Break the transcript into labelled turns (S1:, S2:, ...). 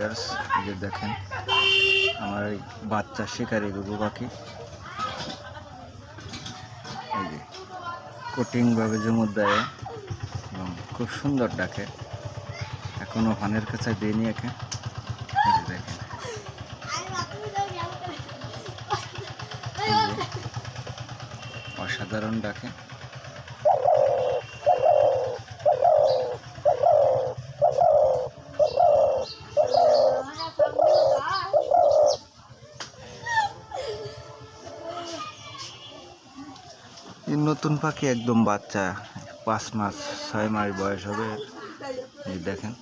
S1: Viewers, এই যে দেখেন আমার এই বাচ্চা শিকারি ঘুঘু পাখি, এই যে কঠিনভাবে জমুর দেয় এবং খুব সুন্দর ডাকে। এখনো ফানের কাছে দিইনি একে। এই যে দেখেন, এই যে অসাধারণ ডাকে। নতুন পাখি, একদম বাচ্চা, 5 মাস 6 মাস বয়স হবে। এই দেখেন।